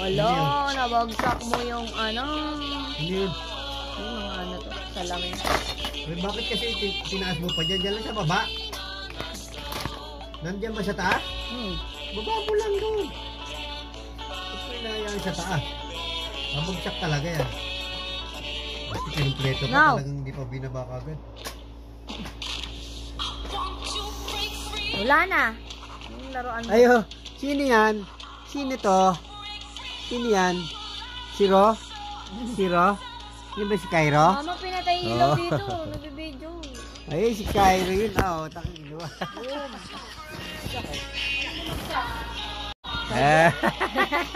Wala, nabagsak mo yung ano. Hindi yun. Yung mga ano to, salamin. Eh, bakit kasi tinaas mo pa dyan? Diyan lang sa baba. Nandiyan ba sa taas? Baba mo lang doon. Ito inayaan sa taas. Mabagsak talaga yan. Bakit kinumpleto pa talagang hindi pa binaba kagad. Wala na. Yung laruan mo. Ayo, sino yan? Sino to? Sino yan? Si Ro? Si Ro? Yun ba si Cairo? Mama, pinatay ilaw dito. Nabibidyo. Ay, si Cairo yun. Oo, takang iluwa.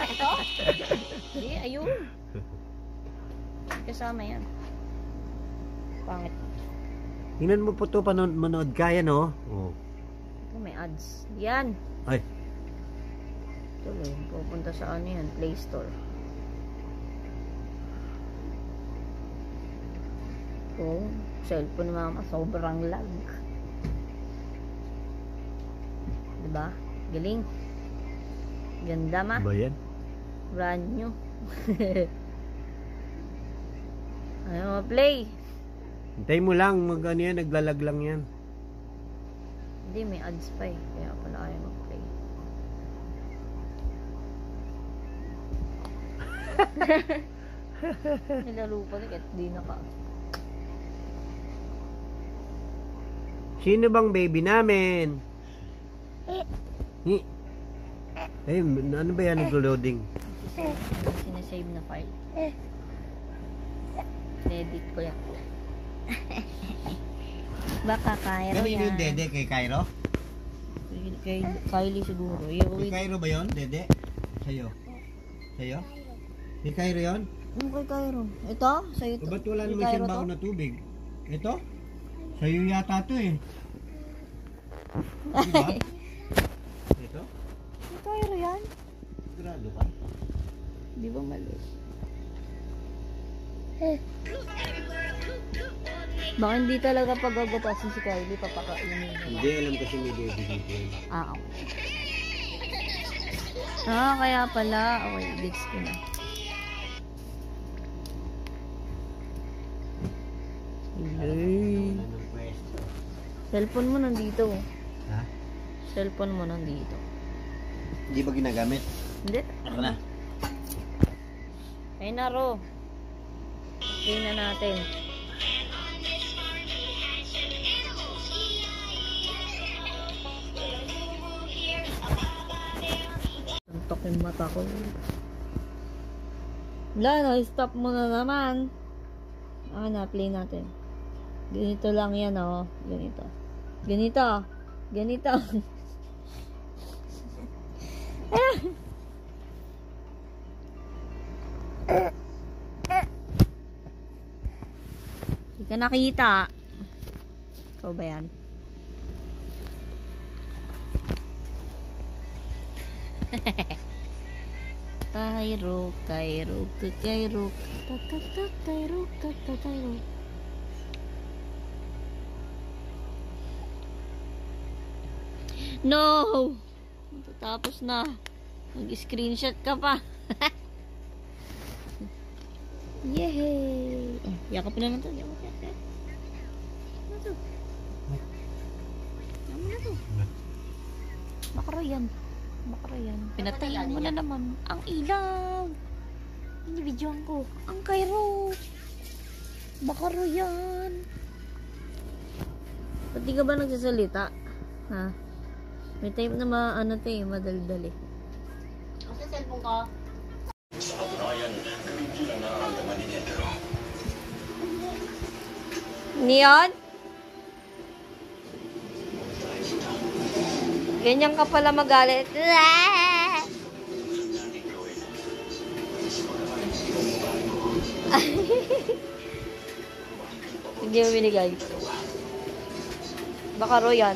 Ito? Hindi, ayun. Kasama yan. Pangit. Tingnan mo po ito, manood kaya, no? Oh. Ito, may ads. Yan. Ay. Ito lang, pupunta sa ano yan, Play Store. Ito, cellphone ni mama, sobrang lag. Diba? Galing. Ganda ma. Ba yan? Brand new. Ayaw ma-play. Hintay mo lang, ano yan, naglalag lang yan. Hindi, may ads pa eh. Kaya pala ayaw mag-play. Nilaro pa rin at di naka. Sino bang baby namin? Eh, ano ba yan nag-loading? Sinasave na file. Edit ko yan. Baka Cairo yan. Yung dede kay Cairo? Kay Kylie siguro. Kay Cairo ba yun, dede? Sa'yo? Sa'yo? Kay Cairo yun? Ano kay Cairo? Ito? Sa'yo ito? Ba't wala naman siyang baon na tubig? Ito? Sa'yo yata ito eh. Diba? Ito? Kay Cairo yan? Sigurado ka? Di ba mali? Baka hindi talaga pagagatasin si Kylie, papakainin. Hindi, alam kasi may baby dito yun. Ah, okay. Ah, kaya pala. Okay, gets ko na. Cellphone mo nandito. Ha? Cellphone mo nandito. Hindi ba ginagamit? Hindi. Ako na. Ay naro. Play na natin. Tuntok yung mata ko. Wala na, stop mo na naman. Na, play natin. Ganito lang yan, oh. Ganito. Ganito. Ganito. Hindi ka nakita. Ikaw ba yan? Cairo, Cairo, Cairo, Cairo, Cairo. No! Tapos na. Mag-screenshot ka pa. Yehey! Oh, yakapin na lang ito. Ano to? Ano na to? Bakara yan. Bakara yan. Pinatay mo na naman ang ilaw. Binibidyoan ko. Ang Cairo. Bakara yan. Ba't di ka ba nagsasalita? Ha? May time na ano to eh, madaldali. Ang sa cellphone ka? Neon? Ganyan ka pala magalit. Hindi mo binigay. Baka Royan.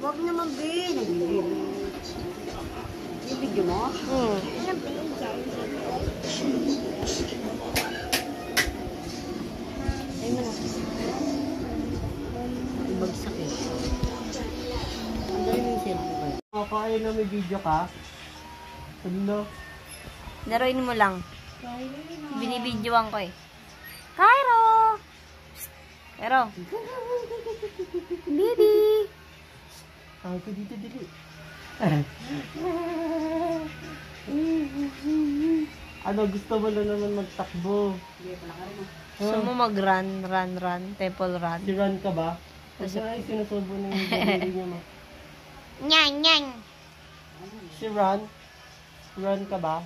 Wag naman, Ben. Yung video mo? Nakakain na may video ka. Ano? Laruin mo lang. Binibidyoan ko eh. Cairo! Psst. Cairo! Baby! Tawag ko dito, dili. Ano, gusto mo na naman magtakbo? Gusto mo mag-run, temple run? Si Ron ka ba? Huwag na ay sinusubo na yung bibili niya mo. Nyang, nyang! Si Ron? Ron ka ba?